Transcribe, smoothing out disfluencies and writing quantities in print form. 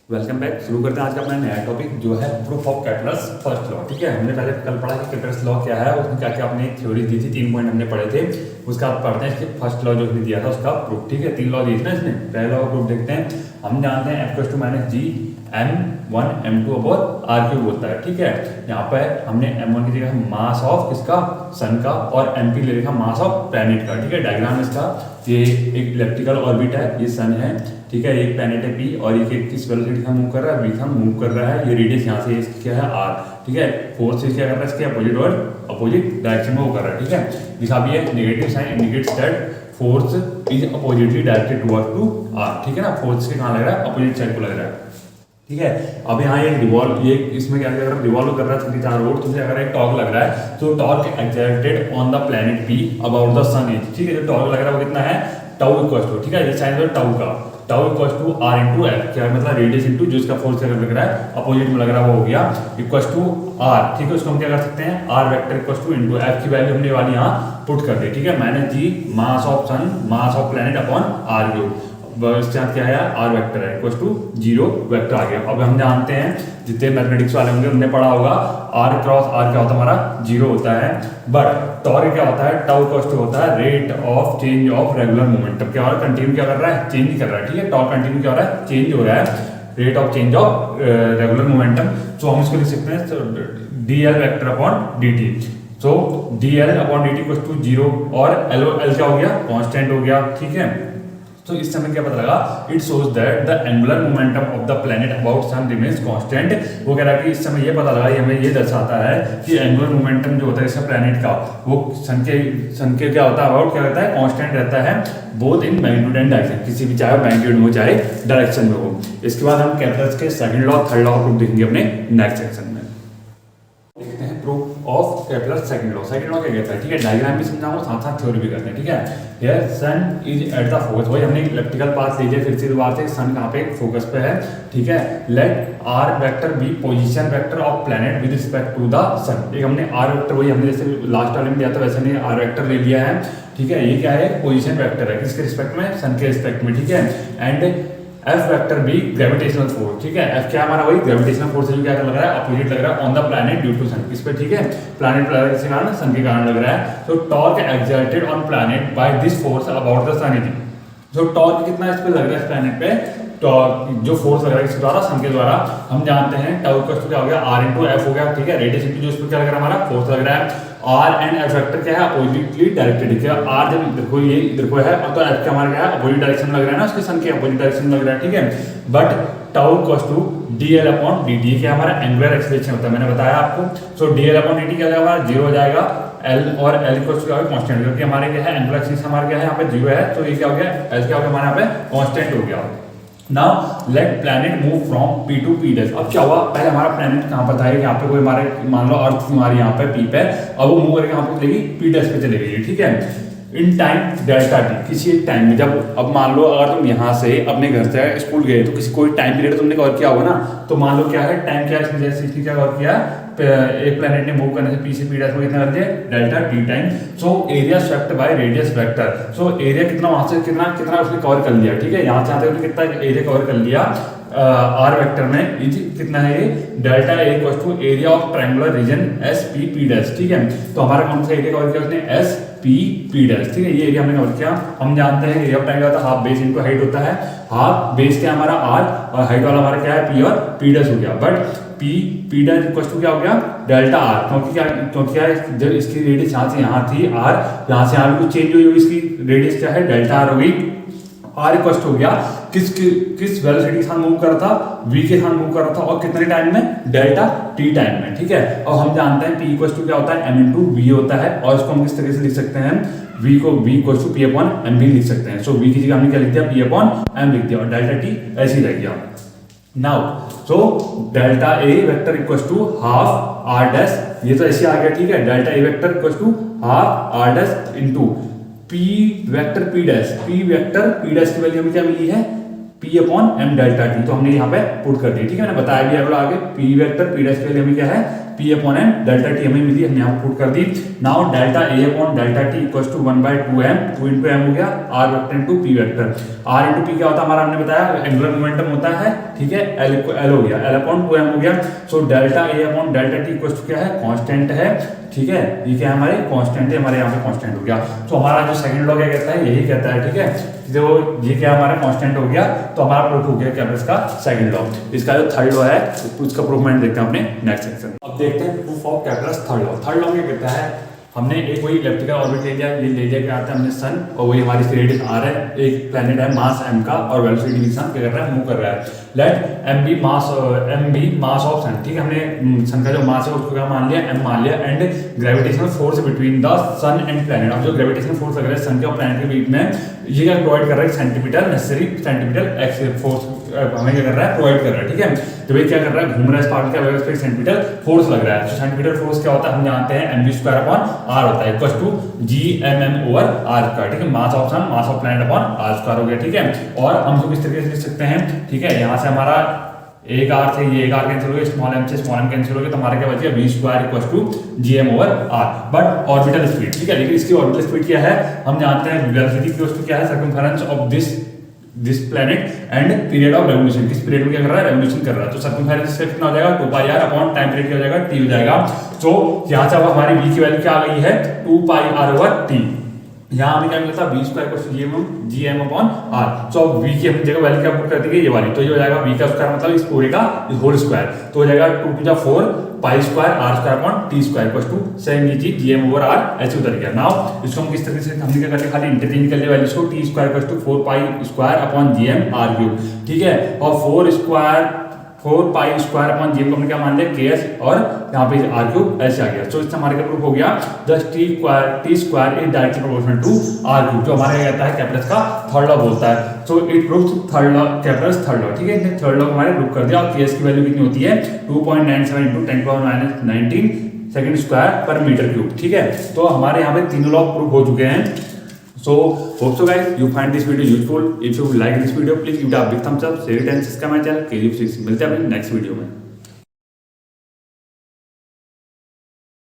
Welcome back. शुरू करते हैं आज का अपना नया टॉपिक जो है proof of caterers first law. ठीक है, हमने पहले कल पढ़ा कि कैटरस लॉ क्या है, उसमें क्या क्या अपने थ्योरी दी थी, 3 पॉइंट हमने पढ़े थे। उसका आप पढ़ते हैं इसके फर्स्ट लॉ जो इसने दिया था उसका प्रूफ। ठीक है, 3 लॉ दिए थे ना इसने। पहले लॉ का प्रूफ देखते हैं। हम जानते हैं F = -G m1 m2 upon r³ होता है। ठीक है, यहाँ पे हमने m1 की जगह मास ऑफ किसका, सन का, और mp ले लिखा मास ऑफ प्लैनेट का। ठीक है, डायग्राम इसका, ये एक इलेप्टिकल ऑर्बिट है, ये सन है। ठीक है, एक प्लैनेट है p और ये किस वेलोसिटी से मूव कर रहा है, v से मूव कर रहा है। ये रेडियस यहाँ से इसकी क्या है, r। ठीक है, फोर्स से क्या कर रहा है, इसके अपोजिट और अपोजिट डायरेक्शन में वो कर रहा है। ठीक है, लिखा भी है negative sign indicates that force is oppositely directed towards to r। ठीक है ना, फोर्स के कहाँ लग रहा है, अपोजिट साइड को लग रहा है। ठीक है, अब यहाँ ये रिवॉल्व, ये इसमें क्या कर रहा है, रिवॉल्व कर रहा है इसके चारों ओर। तो अगर एक टॉर्क लग रहा है तो torque exerted on the planet p about the sun is. ठीक है, जो टॉर्क लग रहा है वो कितना है, टाउ इक्वल टू, ठीक है, ये साइन है टाउ का, tau equal to r into F. क्या मतलब रेडियस इंटू जो इसका फोर्स लग रहा है अपोजिट में लग रहा है वो हो गया इक्वल टू r। ठीक है, उसको हम क्या कर सकते हैं, r vector equal to into F की वैल्यू हमने वाली यहाँ पुट कर दी। ठीक है, -g mass of sun mass of planet upon r³। इसके साथ क्या है, r वेक्टर है इक्वल टू 0 वेक्टर आ गया। अब हम जानते हैं, जितने मैथमेटिक्स वाले होंगे उन्होंने पढ़ा होगा, r क्रॉस r क्या होता है, हमारा 0 होता है। बट टॉर्क क्या होता है, टाउ इक्वल टू होता है rate of change of regular momentum. क्या हो रहा है, कंटिन्यू क्या कर रहा है, चेंज नहीं कर रहा है। ठीक है, टॉर्क कंटिन्यू क्या हो रहा है, चेंज हो रहा है, rate of change of regular momentum. तो हम इसको लिख सकते हैं dl vector upon dt। So dl upon dt equal to 0 और l क्या हो गया, कांस्टेंट हो गया। ठीक है, तो इस समय क्या पता लगा, it shows that the angular momentum of the planet about sun remains constant. वो कह रहा है कि इस समय ये पता लगा, ये हमें ये दर्शाता है कि एंगुलर मोमेंटम जो होता है इसका प्लैनेट का, वो सन के क्या होता है, अबाउट क्या रहता है, कांस्टेंट रहता है, both in magnitude and direction, किसी भी चाहे मैग्नीट्यूड में हो चाहे डायरेक्शन में हो। इसके बाद हम कैटरस के second law third law proof देखेंगे अपने नेक्स्ट सेक्शन में। देखते हैं proof of caterers second law. Second law क्या कहता है, ठीक है, डायग्राम भी समझाऊंगा, साथ साथ थ्योरी भी करते हैं। ठीक है, here sun is at the focus. वही हमने इलेक्ट्रिकल पाथ लीजिए फिर से दोबारा से, सन कहाँ पे फोकस पे है। ठीक है, let R vector be position vector of planet with respect to the sun. एक हमने आर वेक्टर, वही हमने जैसे लास्ट वाले में दिया था वैसे हमने आर वेक्टर ले लिया है। ठीक है, ये क्या है, पोजीशन वेक्टर है, किसके रिस्पेक्ट में, सन के रिस्पेक्ट में। ठीक है, and F vector be gravitational force. ठीक है, एफ क्या हमारा वही ग्रेविटेशनल फोर्स है जो क्या लग रहा है, अपोजिट लग रहा है on the planet due to sun. किस पे, ठीक है, प्लैनेट के कारण, सन के कारण लग रहा है। तो torque exerted on planet by this force about the sun is. जो टॉर्क कितना इस पे लग रहा है इस प्लैनेट पे, टॉर्क जो फोर्स लग रहा है इसके द्वारा, सन के द्वारा, हम जानते हैं टाउ इक्वल टू क्या हो गया, r इंटू एफ हो गया। ठीक है, रेडियस इंटू जो इस पे क्या लग रहा है, हमारा फोर्स लग रहा है। r एंड f वेक्टर क्या है, अपोजिटली डायरेक्टेड। क्या r जब इधर को, ये इधर को है, तो f का हमारा क्या है, अपोजिट डायरेक्शन में लग रहा है ना, उसके सन के अपोजिट डायरेक्शन में लग रहा है। ठीक है, but tau equal to dl upon dt क्या हमारा एंगुलर एक्सेलरेशन होता है, मैंने बताया आपको। सो dl अपॉन dt क्या हमारा 0 हो जाएगा, l और l इक्वल टू क्या होगा, कांस्टेंट, क्योंकि हमारे क्या है, एंगुलर एक्सिस हमारा क्या है, यहाँ पे 0 है, तो ये क्या हो गया, l क्या हो गया हमारे यहाँ पे कांस्टेंट हो गया। Now let planet move from p to p dash. अब क्या हुआ, पहले हमारा प्लैनेट कहाँ पर था, यहाँ पे कोई हमारे मान लो अर्थ हमारी यहाँ पे p पे, अब वो मूव करके यहाँ पे चलेगी p डैश पे चली गई। ठीक है, इन टाइम डेल्टा टी, किसी एक टाइम में, जब अब मान लो अगर तुम यहाँ से अपने घर से स्कूल गए तो किसी कोई टाइम पीरियड तुमने कवर किया होगा ना, तो मान लो क्या है टाइम, क्या है जैसे इसने क्या कवर किया, एक प्लैनेट ने मूव करने से पी से पी डैश में कितना कर दिया, delta T time. So area swept by radius vector. So area कितना वहां से कितना कितना उसने कवर कर लिया। ठीक है, यहाँ से यहाँ तक कितना एरिया कवर कर लिया आर वेक्टर में, कितना है ये, delta A equal to area of triangular region S P P dash. ठीक है, तो हमारा कौन सा एरिया कवर किया उसने, एस पी पी डैश। ठीक है, ये एरिया हमने कवर किया। हम जानते हैं एरिया ऑफ ट्रायंगल होता है हाफ बेस इनटू हाइट होता है, हाफ बेस क्या हमारा आर और हाइट वाला हमारा क्या है पी और पी डैश हो गया। But P P dash equal to क्या हो गया, डेल्टा आर, क्योंकि क्या जब इसकी रेडियस यहाँ से यहाँ थी आर, यहाँ से यहाँ कुछ चेंज हुई होगी, इसकी रेडियस क्या है, डेल्टा आर हो गई। आर इक्वल हो गया किस वेलोसिटी के साथ मूव कर रहा था, v के साथ मूव कर रहा था, और कितने टाइम में, डेल्टा t टाइम में। ठीक है, और हम जानते हैं p इक्वल टू क्या होता है, m इंटू v होता है, और इसको हम किस तरीके से लिख सकते हैं, v को v equal to p upon m भी लिख सकते हैं। सो v की जगह हमने क्या लिख दिया, p अपॉन m लिख दिया, और डेल्टा t ऐसे ही रह गया। Now so delta a vector equal to half r dash, ये तो ऐसे आ गया। ठीक है, delta a vector equal to half r dash into p vector p dash, p vector p dash की वैल्यू हमें क्या मिली है, p upon m delta t, तो हमने यहाँ पे पुट कर दी। ठीक है, मैंने बताया भी अगला आगे, p वेक्टर p डैश की वैल्यू हमें क्या है, P upon N, delta T हमें मिली, हमने यहाँ पुट कर दी। Now delta A upon delta T equals to 1/2m, 2 into M हो गया, R vector into P vector. R into P क्या होता है हमारा, हमने बताया एंगुलर मोमेंटम होता है, ठीक है, एल हो गया, एल अपॉन 2m हो गया। So delta A upon delta T equals to क्या है, कांस्टेंट है, ठीक है, ये क्या है हमारे कांस्टेंट है, हमारे यहाँ पे कांस्टेंट हो गया। तो हमारा जो सेकंड लॉ क्या कहता है, यही कहता है, ठीक है, जो ये क्या हमारा कांस्टेंट हो गया, तो हमारा प्रूफ हो गया क्या इसका सेकंड लॉ। इसका जो थर्ड लॉ है उसका प्रूफमेंट देखते हैं अपने नेक्स्ट सेक्शन में। अब देखते हैं proof of calculus third law. Third law क्या कहता है, हमने एक वही इलेक्ट्रिकल ऑर्बिट ले लिया, ये ले लिया क्या आता है हमने सन, और वही हमारी रेडियस आर है, एक प्लैनेट है मास m का, और वेलोसिटी v सन क्या कर रहा है, मूव कर रहा है। Let m be mass of sun, ठीक है, हमने सन का जो मास है उसको क्या मान लिया, m मान लिया, and gravitational force between the sun and planet. अब जो ग्रेविटेशनल फोर्स लग रहा है सन के और प्लैनेट के बीच में, ये क्या प्रोवाइड कर रहा है, centimetre necessary centimetre x force हमें क्या कर रहा है, प्रोवाइड कर रहा है, ठीक है। तो ये क्या कर रहा है, घूम रहा है इस पार्ट के, इस पे सेंटीमीटर फोर्स लग रहा है। तो सेंटीमीटर फोर्स क्या होता है, हम जानते हैं mv² अपॉन r होता है, equals to gmm over r², ठीक है, mass of sun mass of planet upon r² हो गया, ठीक है। और हम इसको किस तरीके से लिख सकते हैं, ठीक है, यहाँ से हमारा एक आर से ये एक आर कैंसिल हो गया, स्मॉल m से स्मॉल m कैंसिल हो गया, तो हमारा क्या बच गया, v² equals to gm over r। But orbital speed, ठीक है, लेकिन इसकी ऑर्बिटल स्पीड क्या है, हम जानते हैं वेलोसिटी इक्वल्स टू क्या है, circumference of this planet and period of revolution, किस पीरियड में क्या कर रहा है, रेवोल्यूशन कर रहा है। तो सर्कमफेरेंस कितना हो जाएगा, 2πr अपॉन टाइम पीरियड क्या हो जाएगा, t हो जाएगा। तो यहाँ से अब हमारी v की वैल्यू क्या आ गई है, 2πr ओवर t। यहाँ हमें क्या मिलता है, v² gm अपॉन r। तो अब v की अपनी जगह वैल्यू क्या पुट कर दी गई, ये वाली, तो ये हो जाएगा v का स्क्वायर मतलब इस पूरे का होल स्क्वायर, तो हो जाएगा 2 to the 4 π² r² upon t² equals to same ये चीज gm ओवर r ऐसे उतर गया। नाउ इसको हम किस तरीके से हमने क्या करके खाली इंटरचेंज कर लिया वैल्यूज को, t² equals to 4π² upon gm r³, ठीक है, और 4π² अपॉन gm को हमने क्या मान लिया ks, और यहाँ पे r³ ऐसे आ गया। तो इससे हमारे क्या प्रूफ हो गया, just t² is directly proportional to r³, जो हमारा कहता है कैल्कुलस का थर्ड लॉ बोलता है। So it proves third law, calculus third law, ठीक है, इसने थर्ड लॉ को हमारे प्रूव कर दिया। और ks की वैल्यू कितनी होती है, 2.97 × 10⁻19 सेकंड स्क्वायर पर मीटर क्यूब, ठीक है। तो हमारे यहाँ पे तीनों लॉ प्रूव हो चुके हैं। So hope so guys you find this video useful. If you like this video please give it a big thumbs up, share it and subscribe my channel KGF6। मिलते हैं अपने नेक्स्ट वीडियो में।